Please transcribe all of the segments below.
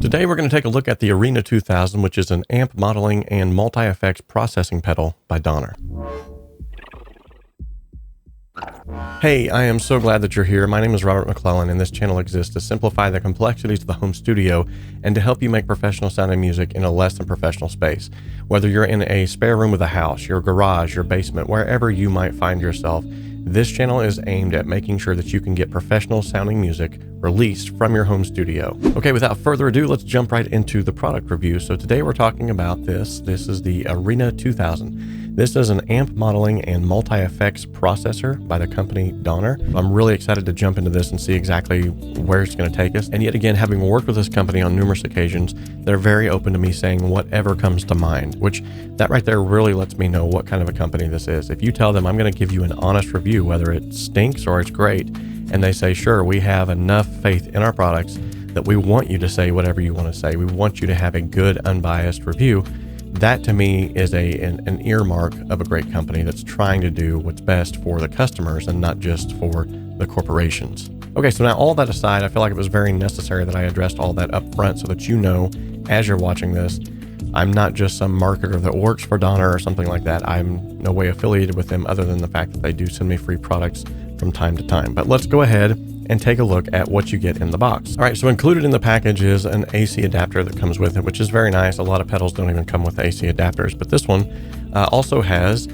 Today we're going to take a look at the Arena 2000, which is an amp modeling and multi-effects processing pedal by Tonal. Hey, I am so glad that you're here. My name is Robert McClellan, and this channel exists to simplify the complexities of the home studio and to help you make professional sounding music in a less than professional space. Whether you're in a spare room of the house, your garage, your basement, wherever you might find yourself, this channel is aimed at making sure that you can get professional sounding music released from your home studio. Okay, without further ado, let's jump right into the product review. So today we're talking about this. This is the Arena 2000. This is an amp modeling and multi-effects processor by the company Tonal. I'm really excited to jump into this and see exactly where it's going to take us. And yet again, having worked with this company on numerous occasions, they're very open to me saying whatever comes to mind, which that right there really lets me know what kind of a company this is. If you tell them I'm going to give you an honest review, whether it stinks or it's great, and they say, sure, we have enough faith in our products that we want you to say whatever you want to say. We want you to have a good, unbiased review. That to me is an earmark of a great company that's trying to do what's best for the customers and not just for the corporations. Okay, so now all that aside, I feel like it was very necessary that I addressed all that up front so that you know, as you're watching this, I'm not just some marketer that works for Tonal or something like that. I'm no way affiliated with them other than the fact that they do send me free products from time to time. But let's go ahead and take a look at what you get in the box. All right, so included in the package is an AC adapter that comes with it, which is very nice. A lot of pedals don't even come with AC adapters, but this one also has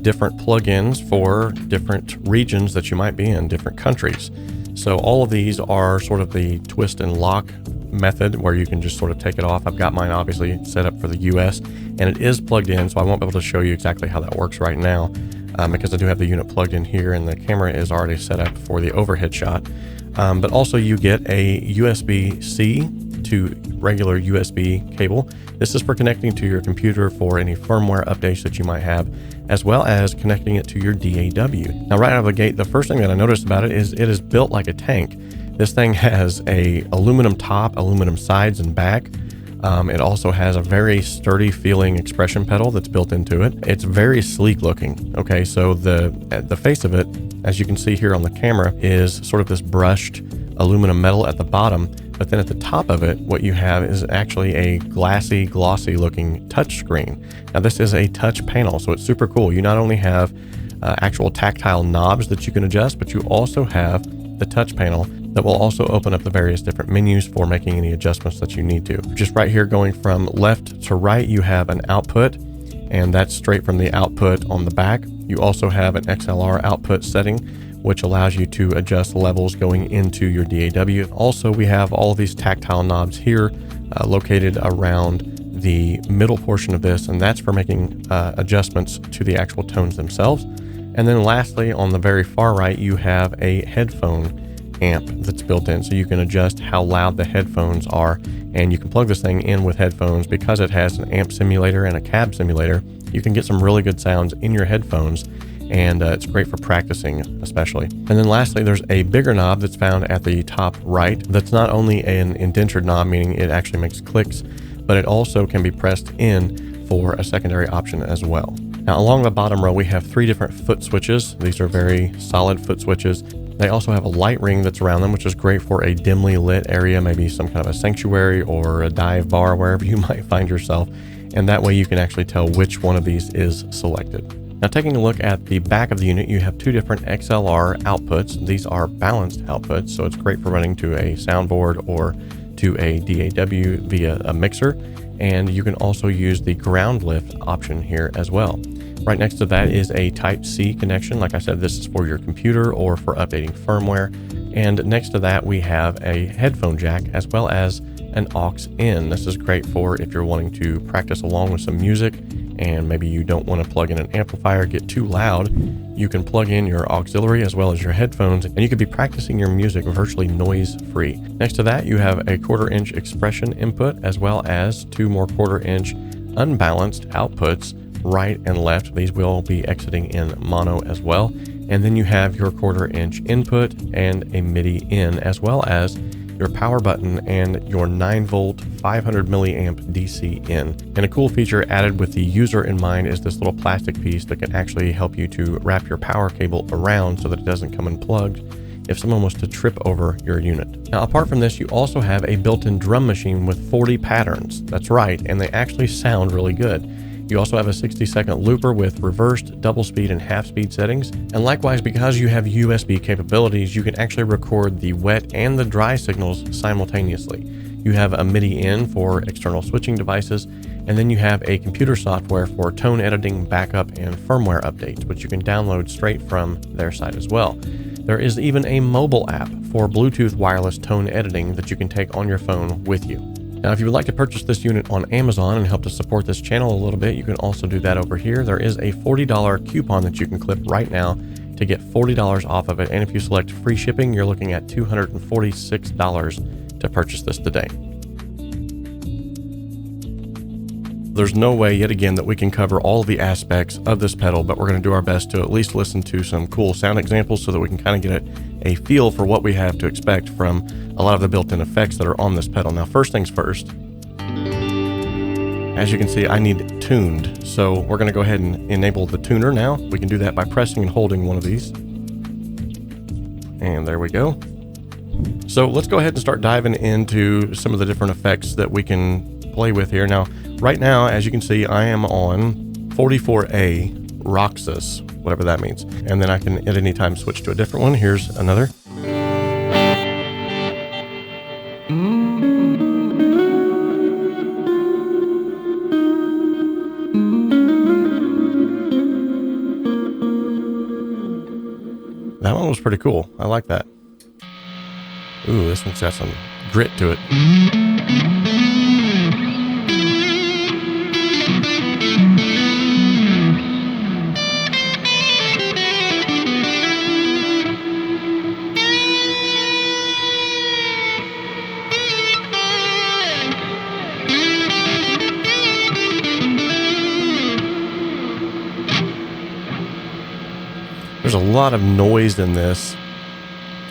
different plugins for different regions that you might be in, different countries. So all of these are sort of the twist and lock method where you can just sort of take it off. I've got mine obviously set up for the US and it is plugged in, so I won't be able to show you exactly how that works right now because I do have the unit plugged in here and the camera is already set up for the overhead shot. But also you get a USB-C to regular USB cable. This is for connecting to your computer for any firmware updates that you might have, as well as connecting it to your DAW. Now right out of the gate, the first thing that I noticed about it is built like a tank. This thing has a aluminum top, aluminum sides and back. It also has a very sturdy feeling expression pedal that's built into it. It's very sleek looking. Okay, so the face of it, as you can see here on the camera, is sort of this brushed aluminum metal at the bottom, but then at the top of it, what you have is actually a glossy looking touch screen. Now this is a touch panel, so it's super cool. You not only have actual tactile knobs that you can adjust, but you also have the touch panel that will also open up the various different menus for making any adjustments that you need to. Just right here going from left to right, you have an output, and that's straight from the output on the back. You also have an XLR output setting, which allows you to adjust levels going into your DAW. Also, we have all of these tactile knobs here located around the middle portion of this, and that's for making adjustments to the actual tones themselves. And then lastly, on the very far right, you have a headphone amp that's built in, so you can adjust how loud the headphones are, and you can plug this thing in with headphones. Because it has an amp simulator and a cab simulator, you can get some really good sounds in your headphones, and it's great for practicing especially. And then lastly, there's a bigger knob that's found at the top right that's not only an indentured knob, meaning it actually makes clicks, but it also can be pressed in for a secondary option as well. Now along the bottom row, we have 3 different foot switches. These are very solid foot switches. They also have a light ring that's around them, which is great for a dimly lit area, maybe some kind of a sanctuary or a dive bar, wherever you might find yourself. And that way you can actually tell which one of these is selected. Now taking a look at the back of the unit, you have 2 different XLR outputs. These are balanced outputs, so it's great for running to a soundboard or to a DAW via a mixer. And you can also use the ground lift option here as well. Right next to that is a Type-C connection. Like I said, this is for your computer or for updating firmware. And next to that, we have a headphone jack as well as an aux in. This is great for if you're wanting to practice along with some music and maybe you don't want to plug in an amplifier, get too loud. You can plug in your auxiliary as well as your headphones, and you could be practicing your music virtually noise-free. Next to that, you have a 1/4 inch expression input as well as 2 more 1/4 inch unbalanced outputs, right and left. These will be exiting in mono as well. And then you have your 1/4 inch input and a MIDI in, as well as your power button and your 9-volt 500 milliamp DC in. And a cool feature added with the user in mind is this little plastic piece that can actually help you to wrap your power cable around so that it doesn't come unplugged if someone was to trip over your unit. Now, apart from this, you also have a built-in drum machine with 40 patterns. That's right, and they actually sound really good. You also have a 60-second looper with reversed, double speed, and half speed settings. And likewise, because you have USB capabilities, you can actually record the wet and the dry signals simultaneously. You have a MIDI in for external switching devices, and then you have a computer software for tone editing, backup, and firmware updates, which you can download straight from their site as well. There is even a mobile app for Bluetooth wireless tone editing that you can take on your phone with you. Now, if you would like to purchase this unit on Amazon and help to support this channel a little bit, you can also do that over here. There is a $40 coupon that you can clip right now to get $40 off of it. And if you select free shipping, you're looking at $246 to purchase this today. There's no way, yet again, that we can cover all the aspects of this pedal, but we're going to do our best to at least listen to some cool sound examples so that we can kind of get a feel for what we have to expect from a lot of the built-in effects that are on this pedal. Now, first things first, as you can see, I need tuned. So we're going to go ahead and enable the tuner now. We can do that by pressing and holding one of these. And there we go. So let's go ahead and start diving into some of the different effects that we can play with here. Now, right now, as you can see, I am on 44A 𝗧𝗵𝗲, whatever that means. And then I can at any time switch to a different one. Here's another. That one was pretty cool. I like that. Ooh, this one's got some grit to it. There's a lot of noise in this.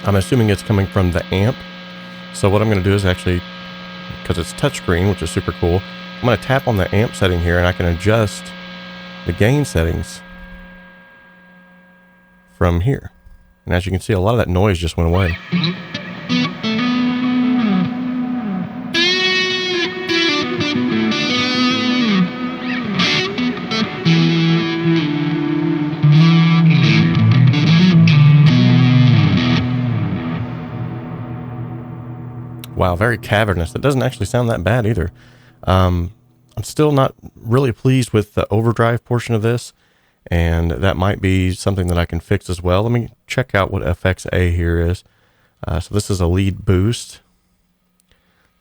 I'm assuming it's coming from the amp. So what I'm going to do is actually, because it's touchscreen, which is super cool, I'm going to tap on the amp setting here and I can adjust the gain settings from here. And as you can see, a lot of that noise just went away. Wow, very cavernous. It doesn't actually sound that bad either. I'm still not really pleased with the overdrive portion of this, and that might be something that I can fix as well. Let me check out what 𝗧𝗵𝗲 here is. So this is a lead boost.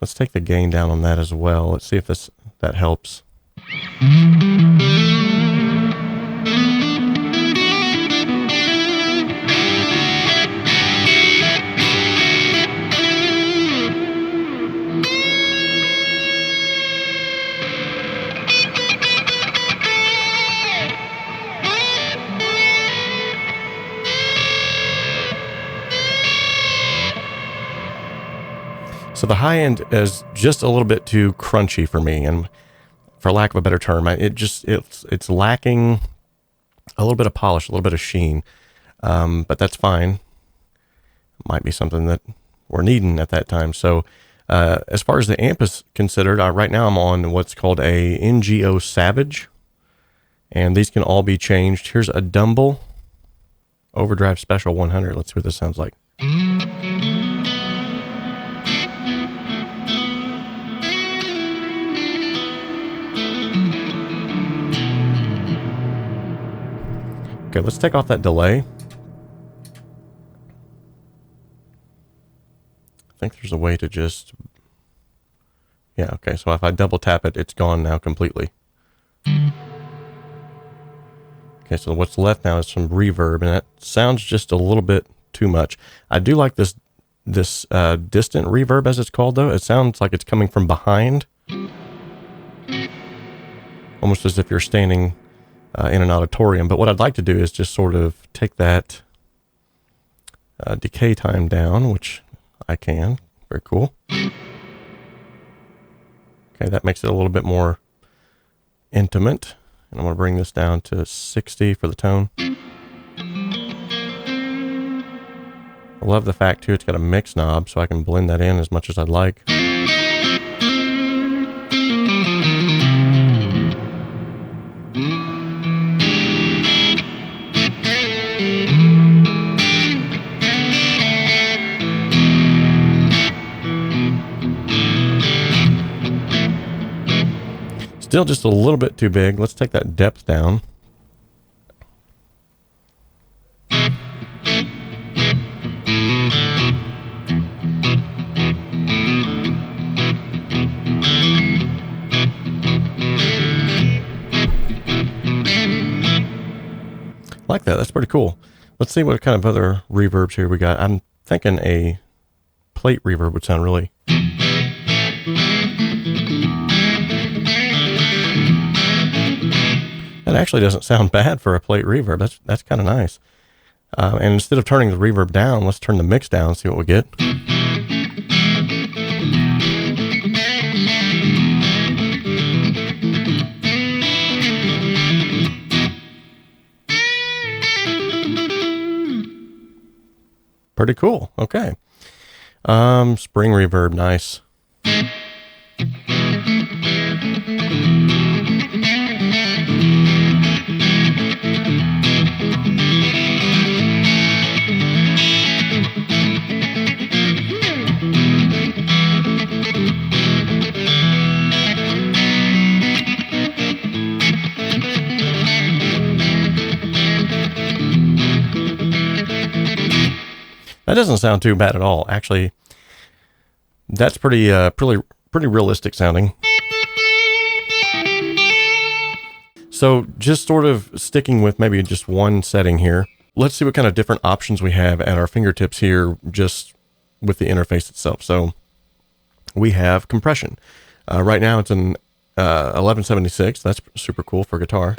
Let's take the gain down on that as well. Let's see if that helps. So the high end is just a little bit too crunchy for me, and for lack of a better term, it's lacking a little bit of polish, a little bit of sheen, but that's fine. Might be something that we're needing at that time. So as far as the amp is considered, right now I'm on what's called a NGO Savage, and these can all be changed. Here's a Dumble Overdrive Special 100. Let's see what this sounds like. Okay, let's take off that delay. I think there's a way to just... Yeah, okay, so if I double tap it, it's gone now completely. Okay, so what's left now is some reverb, and that sounds just a little bit too much. I do like this distant reverb, as it's called, though. It sounds like it's coming from behind. Almost as if you're standing in an auditorium. But what I'd like to do is just sort of take that decay time down, which I can. Very cool. Okay, that makes it a little bit more intimate. And I'm going to bring this down to 60 for the tone. I love the fact too, it's got a mix knob, so I can blend that in as much as I'd like. Still just a little bit too big. Let's take that depth down. Like that. That's pretty cool. Let's see what kind of other reverbs here we got. I'm thinking a plate reverb would sound really... That actually doesn't sound bad for a plate reverb. That's kind of nice. And instead of turning the reverb down, let's turn the mix down and see what we get. Pretty cool. Okay. Spring reverb, nice. That doesn't sound too bad at all. Actually, that's pretty realistic sounding. So just sort of sticking with maybe just one setting here. Let's see what kind of different options we have at our fingertips here just with the interface itself. So we have compression. Right now it's an 1176. That's super cool for guitar.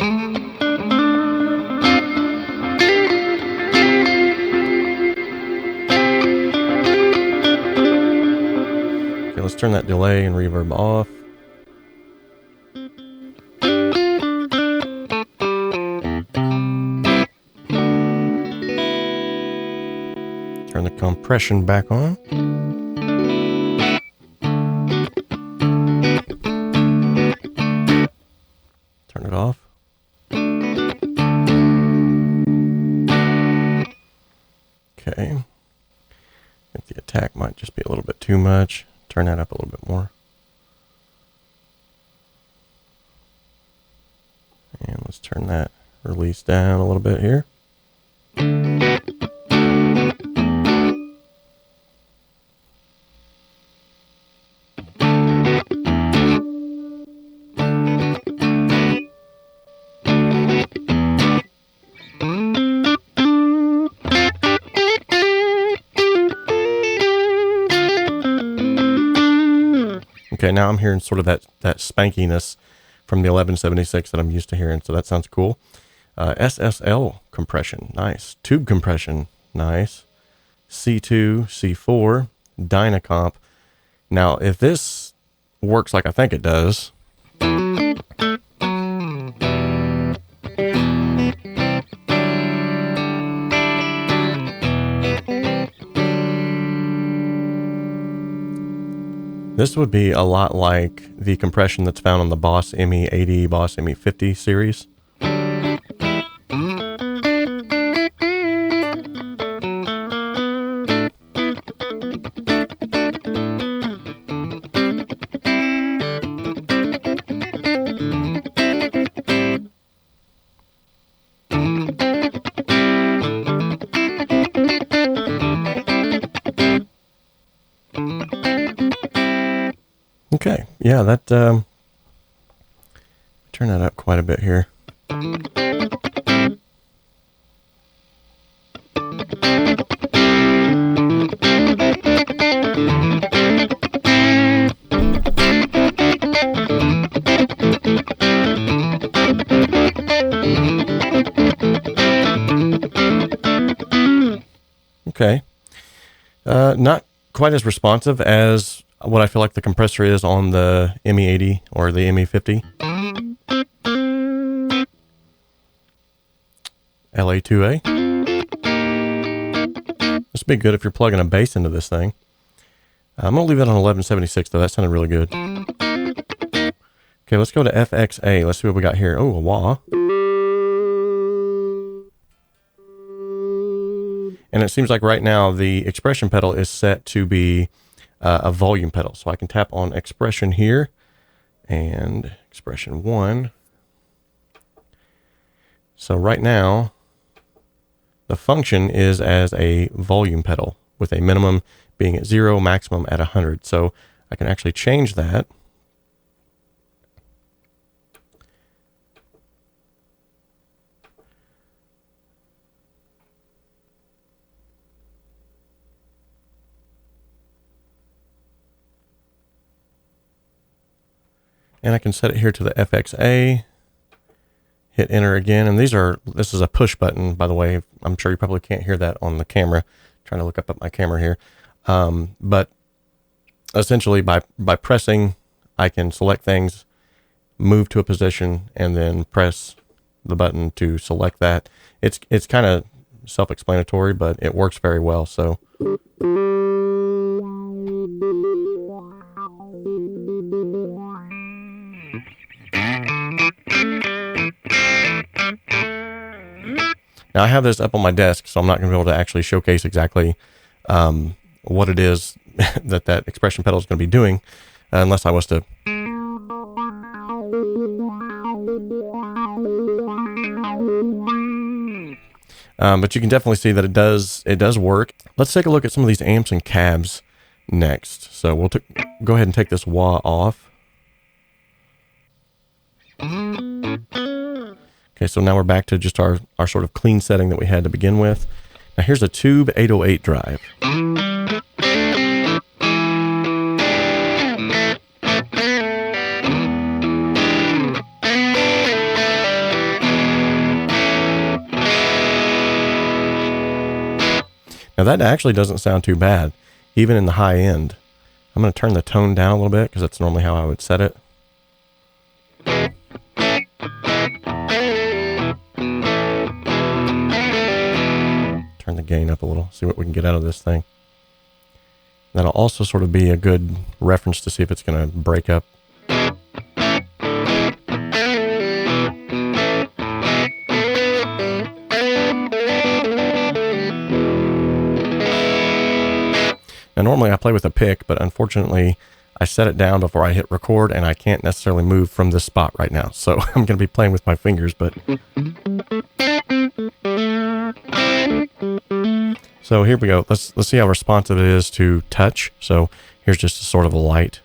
Let's turn that delay and reverb off. Turn the compression back on. Turn it off. Okay. I think the attack might just be a little bit too much. Turn that up a little bit more. And let's turn that release down a little bit here. Okay, now I'm hearing sort of that spankiness from the 1176 that I'm used to hearing, so that sounds cool. SSL compression, nice. Tube compression, nice. C2, C4, Dynacomp. Now, if this works like I think it does, this would be a lot like the compression that's found on the Boss ME80, Boss ME50 series. Okay, yeah, that, turn that up quite a bit here. Okay, not quite as responsive as what I feel like the compressor is on the ME80 or the ME50. LA2A. This would be good if you're plugging a bass into this thing. I'm going to leave it on 1176 though. That sounded really good. Okay, let's go to FXA. Let's see what we got here. Oh, a wah. And it seems like right now the expression pedal is set to be a volume pedal. So I can tap on expression here and expression 1. So right now the function is as a volume pedal with a minimum being at 0, maximum at 100. So I can actually change that. And I can set it here to the FXA, hit enter again. And this is a push button, by the way. I'm sure you probably can't hear that on the camera. I'm trying to look up at my camera here. But essentially by pressing, I can select things, move to a position, and then press the button to select that. It's kind of self-explanatory, but it works very well. So now I have this up on my desk, so I'm not going to be able to actually showcase exactly what it is that expression pedal is going to be doing, unless I was to. But you can definitely see that it does work. Let's take a look at some of these amps and cabs next. So we'll go ahead and take this wah off. Okay, so now we're back to just our sort of clean setting that we had to begin with. Now here's a Tube 808 drive. Now that actually doesn't sound too bad, even in the high end. I'm going to turn the tone down a little bit because that's normally how I would set it. Turn the gain up a little, see what we can get out of this thing. That'll also sort of be a good reference to see if it's going to break up. Now normally I play with a pick, but unfortunately I set it down before I hit record and I can't necessarily move from this spot right now. So I'm going to be playing with my fingers, but. So here we go. Let's see how responsive it is to touch. So here's just a sort of a light.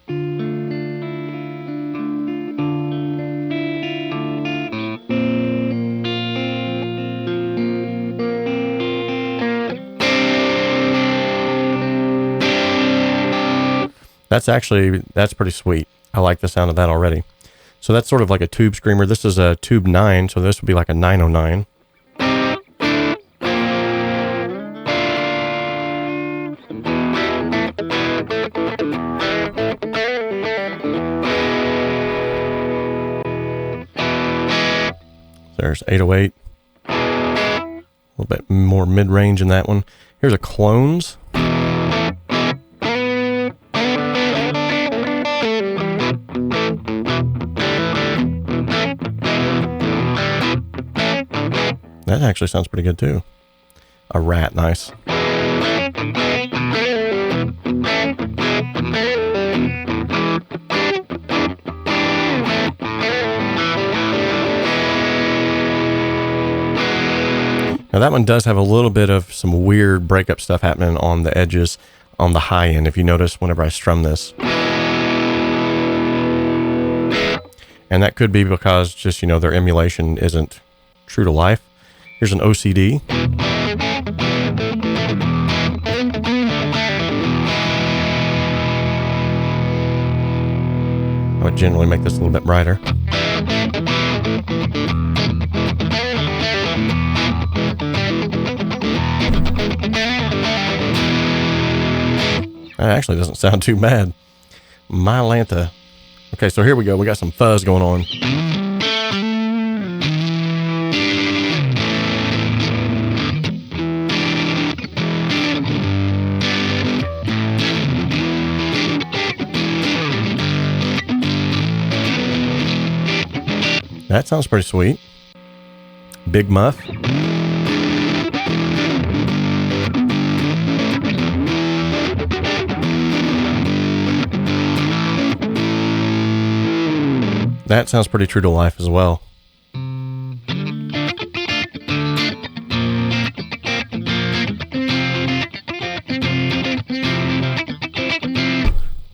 That's pretty sweet. I like the sound of that already. So that's sort of like a tube screamer. This is a tube 9, so this would be like a 909. There's 808. A little bit more mid-range in that one. Here's a Clones. That actually sounds pretty good too. A Rat, nice. Now that one does have a little bit of some weird breakup stuff happening on the edges on the high end, if you notice whenever I strum this. And that could be because just, you know, their emulation isn't true to life. Here's an OCD. I would generally make this a little bit brighter. That actually doesn't sound too bad. 𝗵𝗲. Okay, so here we go. We got some fuzz going on. That sounds pretty sweet. Big muff. That sounds pretty true to life as well.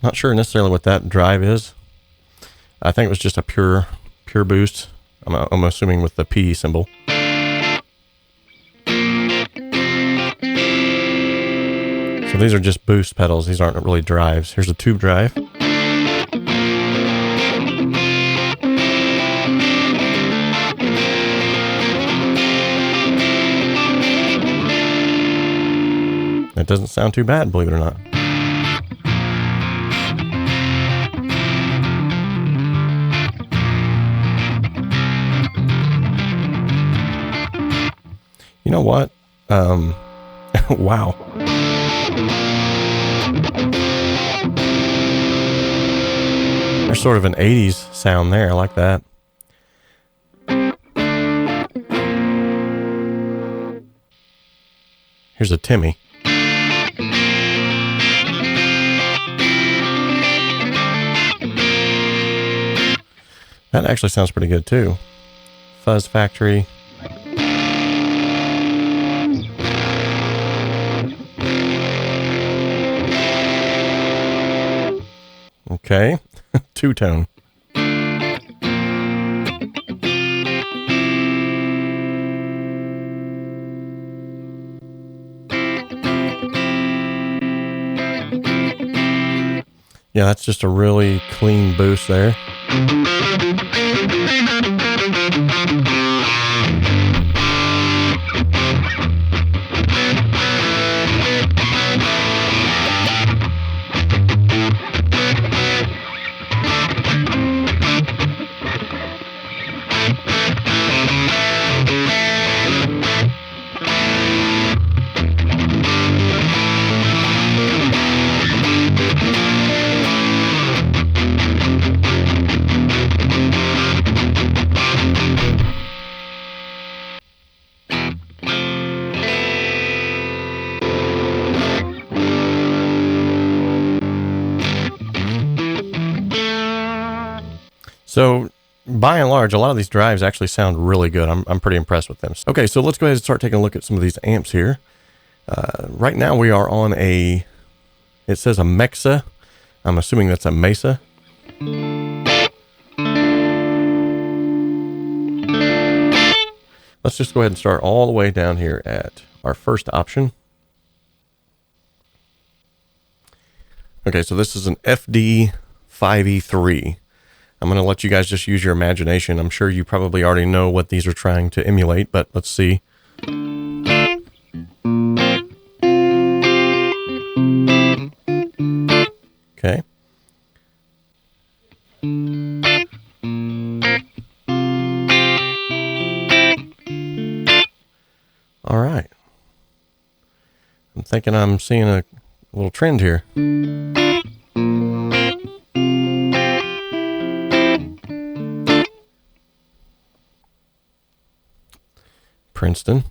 Not sure necessarily what that drive is. I think it was just a pure boost. I'm assuming with the P symbol. So these are just boost pedals. These aren't really drives. Here's a tube drive. It doesn't sound too bad, believe it or not. You know what? Wow. There's sort of an 80s sound there. I like that. Here's a Timmy. That actually sounds pretty good too. Fuzz Factory. Okay, two-tone. Yeah, that's just a really clean boost there. So by and large, a lot of these drives actually sound really good. I'm pretty impressed with them. Okay, so let's go ahead and start taking a look at some of these amps here. Right now we are on it says a 𝗵𝗲. I'm assuming that's a Mesa. Let's just go ahead and start all the way down here at our first option. Okay, so this is an FD5E3. I'm going to let you guys just use your imagination. I'm sure you probably already know what these are trying to emulate, but let's see. Okay. All right. I'm thinking I'm seeing a little trend here. Princeton.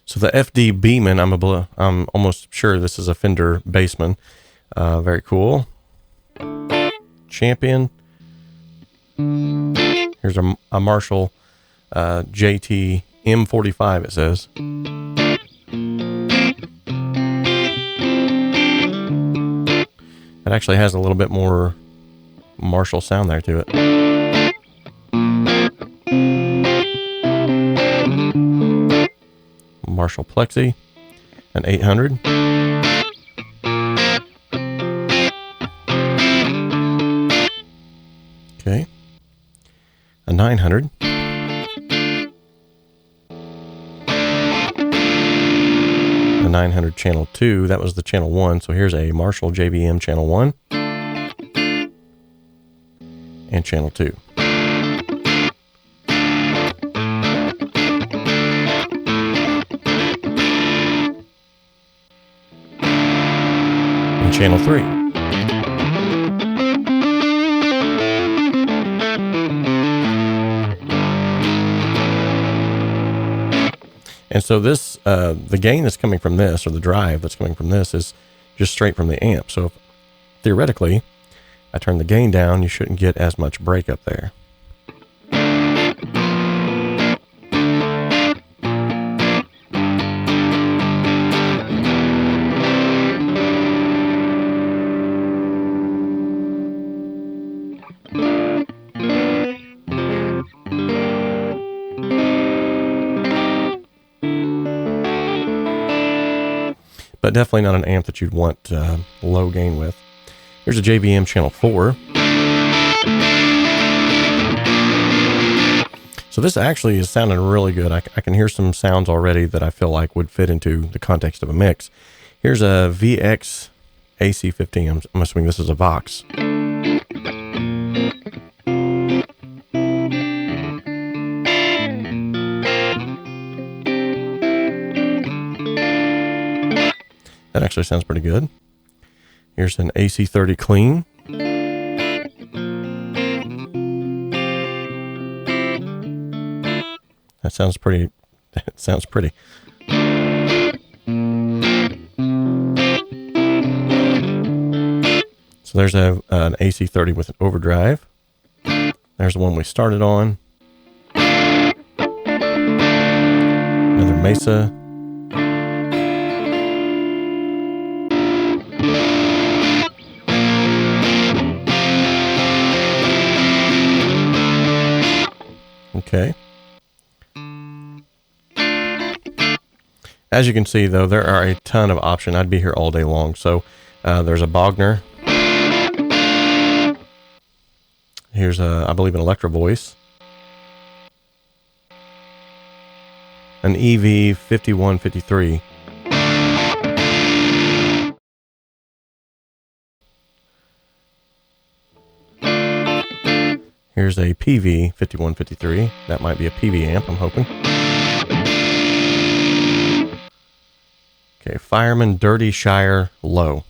So the 𝗵𝗲, I'm almost sure this is a Fender Bassman. Very cool. Champion. Here's a Marshall JT M45, it says. It actually has a little bit more Marshall sound there to it. Marshall Plexi, an 800. Okay. A 900. A 900 channel 2. That was the channel 1. So here's a Marshall JBM channel 1 and channel 2. channel 3. And so this, the gain that's coming from this, or the drive that's coming from this, is just straight from the amp. So if, theoretically, I turn the gain down, you shouldn't get as much breakup there. But definitely not an amp that you'd want low gain with. Here's a JVM channel 4. So this actually is sounding really good. I can hear some sounds already that I feel like would fit into the context of a mix. Here's a VX AC15. I'm assuming this is a Vox. That actually sounds pretty good. Here's an AC30 clean. That sounds pretty. That sounds pretty. So there's an AC30 with an overdrive. There's the one we started on. Another Mesa. Okay. As you can see, though, there are a ton of options. I'd be here all day long. So there's a Bogner. Here's I believe, an Electro Voice. An EV5153. Here's a PV5153. That might be a PV amp, I'm hoping. Okay, Fireman Dirty Shire Low.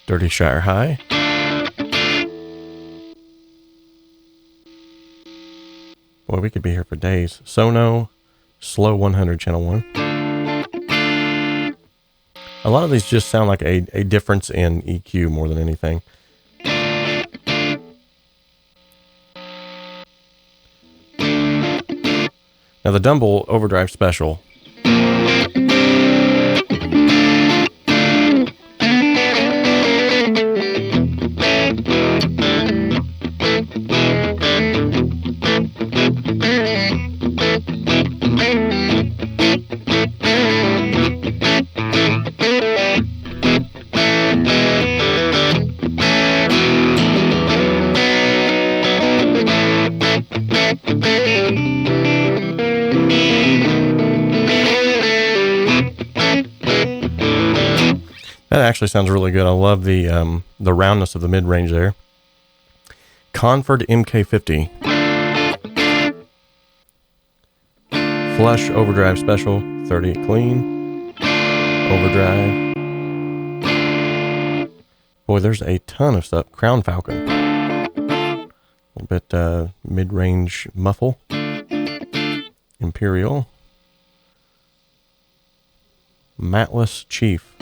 Dirty Shire High. Boy, we could be here for days. Sono Slow 100 channel 1. A lot of these just sound like a difference in EQ more than anything. Now the Dumble Overdrive Special. That actually sounds really good. I love the roundness of the mid-range there. Concord MK50. Flush Overdrive Special, 30 clean. Overdrive. Boy, there's a ton of stuff. Crown Falcon. A little bit mid-range muffle. Imperial. Matless Chief.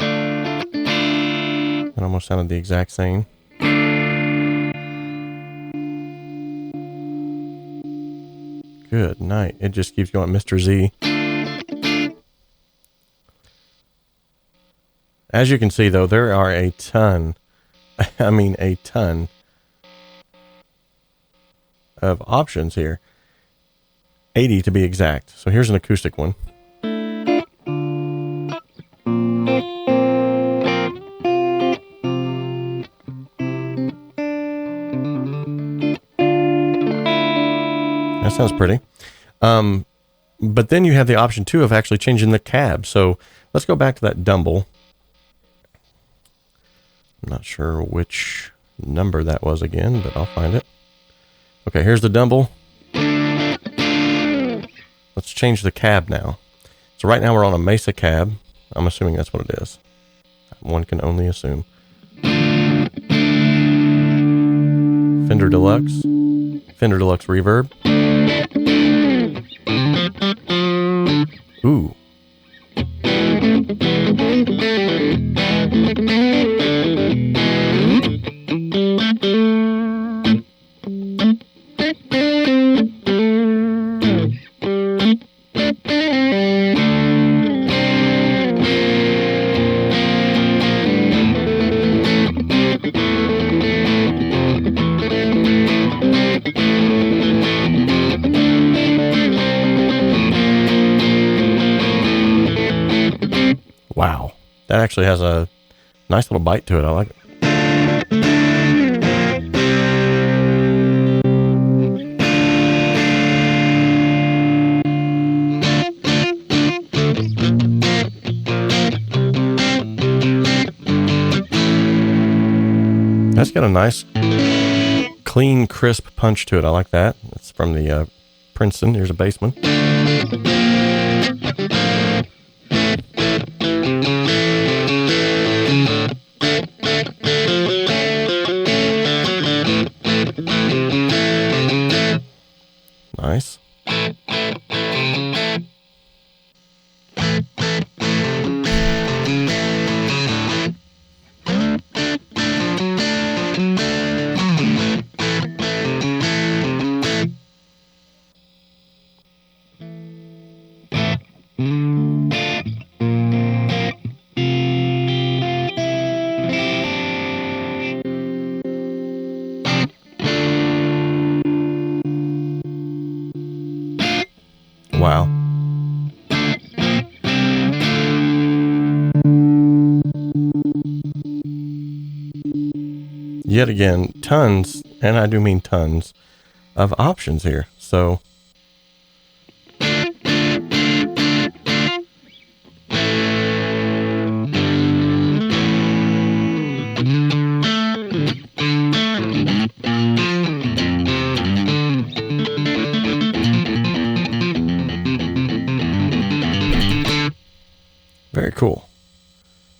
It almost sounded the exact same. Good night. It just keeps going. Mr. Z. As you can see, though, there are a ton, I mean a ton of options here. 80 to be exact. So here's an acoustic one. That sounds pretty. But then you have the option too of actually changing the cab. So let's go back to that Dumble. I'm not sure which number that was again, but I'll find it. Okay, here's the Dumble. Let's change the cab now. So right now we're on a Mesa cab. I'm assuming that's what it is. One can only assume. Fender Deluxe. Fender Deluxe reverb. Ooh. Wow, that actually has a nice little bite to it. I like it. That's got a nice, clean, crisp punch to it. I like that. It's from the Princeton. Here's a bassman. Nice. Wow. Yet again, tons, and I do mean tons, of options here. So very cool.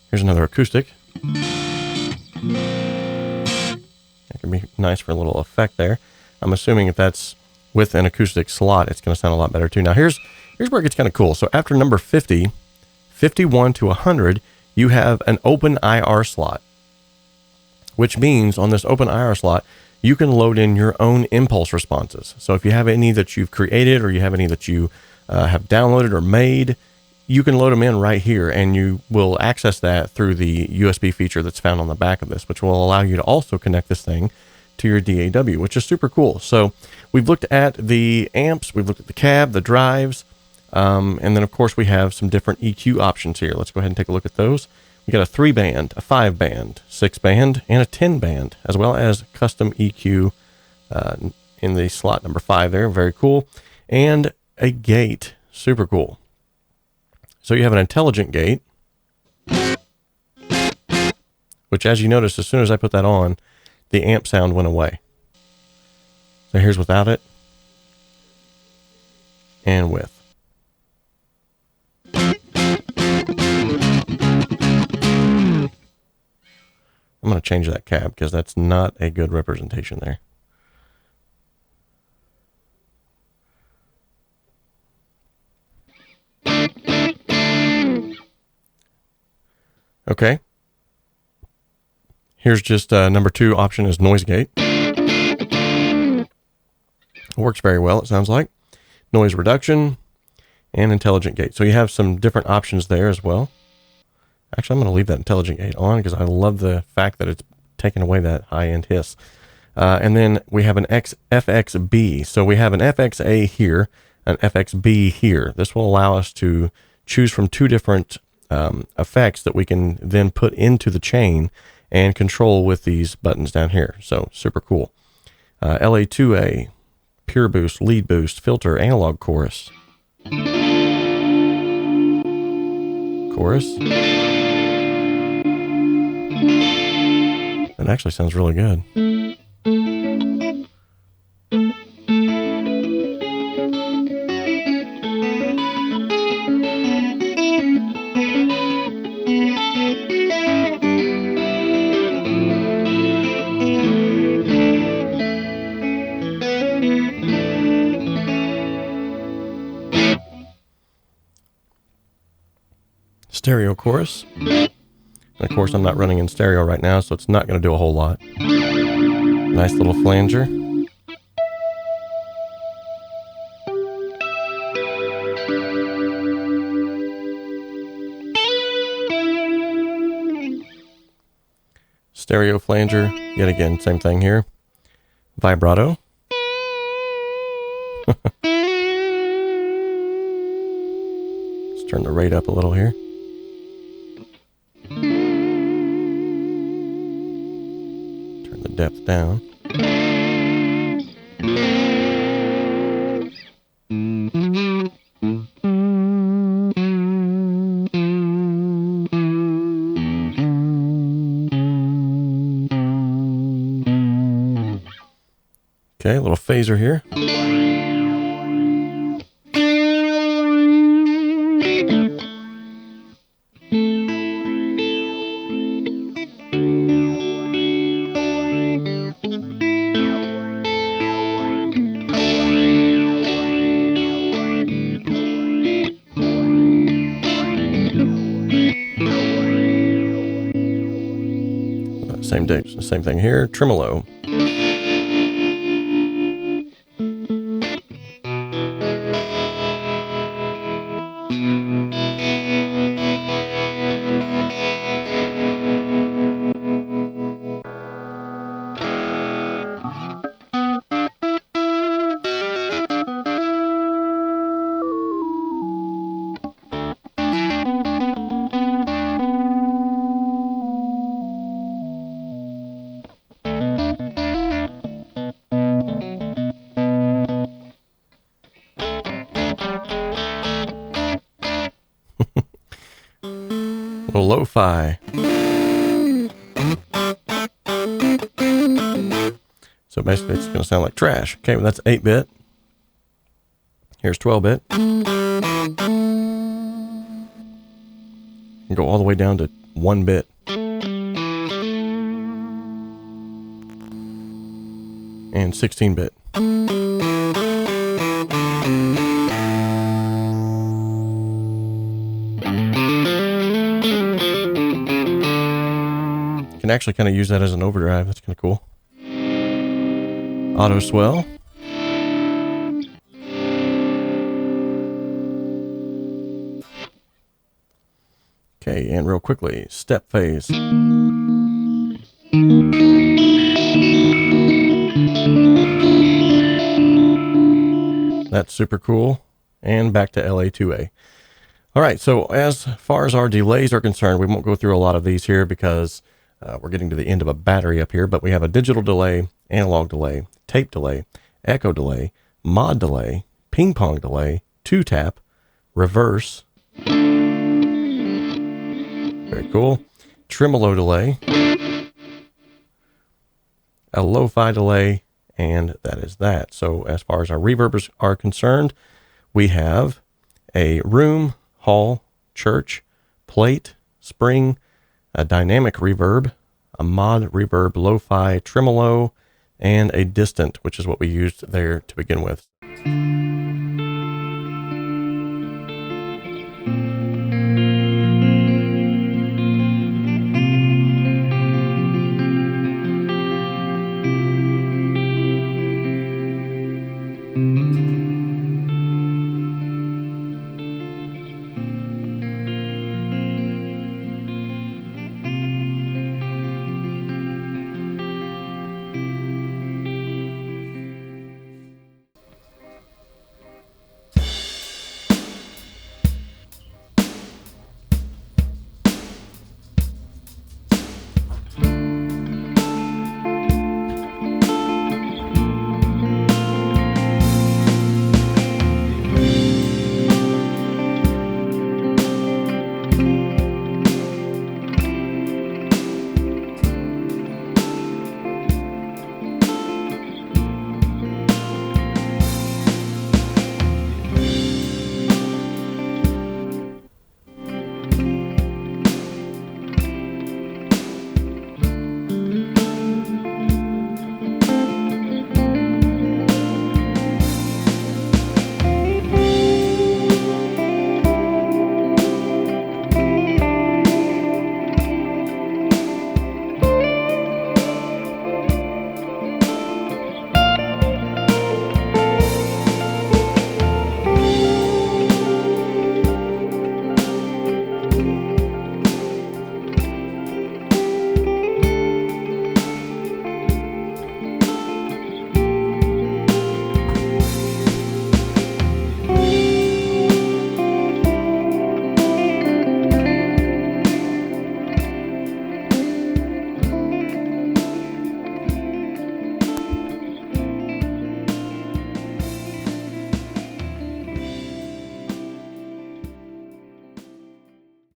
Here's another acoustic. That can be nice for a little effect there. I'm assuming if that's with an acoustic slot, it's going to sound a lot better too. Now here's where it gets kind of cool. So after number 50, 51 to 100, you have an open IR slot, which means on this open IR slot, you can load in your own impulse responses. So if you have any that you've created, or you have any that you have downloaded or made, you can load them in right here, and you will access that through the USB feature that's found on the back of this, which will allow you to also connect this thing to your DAW, which is super cool. So we've looked at the amps, we've looked at the cab, the drives, and then of course we have some different EQ options here. Let's go ahead and take a look at those. We got a 3-band, a 5-band, 6-band, and a 10-band, as well as custom EQ in the slot number 5 there. Very cool. And a gate. Super cool. So you have an intelligent gate, which, as you notice, as soon as I put that on, the amp sound went away. So here's without it and with. I'm going to change that cab because that's not a good representation there. Okay. Here's just number 2 option is noise gate. Works very well, it sounds like. Noise reduction and intelligent gate. So you have some different options there as well. Actually, I'm going to leave that intelligent gate on because I love the fact that it's taking away that high-end hiss. And then we have an FXB. So we have an FXA here, an FXB here. This will allow us to choose from 2 different effects that we can then put into the chain and control with these buttons down here. So super cool. LA2A, pure boost, lead boost, filter, analog chorus. Chorus. That actually sounds really good. stereo chorus. And of course, I'm not running in stereo right now, so it's not going to do a whole lot. Nice little flanger. Stereo flanger, yet again, same thing here. Vibrato. Let's turn the rate up a little here. Turn the depth down. Okay, a little phaser here. Same thing here, tremolo. Little lo-fi. So basically it's going to sound like trash. Okay, well that's 8-bit. Here's 12-bit. And go all the way down to 1-bit. And 16-bit. Can actually kind of use that as an overdrive. That's kind of cool. Auto swell. Okay, and real quickly, step phase. That's super cool. And back to LA2A. All right, so as far as our delays are concerned, we won't go through a lot of these here because we're getting to the end of a battery up here, but we have a digital delay, analog delay, tape delay, echo delay, mod delay, ping pong delay, two-tap, reverse. Very cool. Tremolo delay, a lo-fi delay, and that is that. So as far as our reverbs are concerned, we have a room, hall, church, plate, spring, a dynamic reverb, a mod reverb, lo-fi, tremolo, and a distant, which is what we used there to begin with.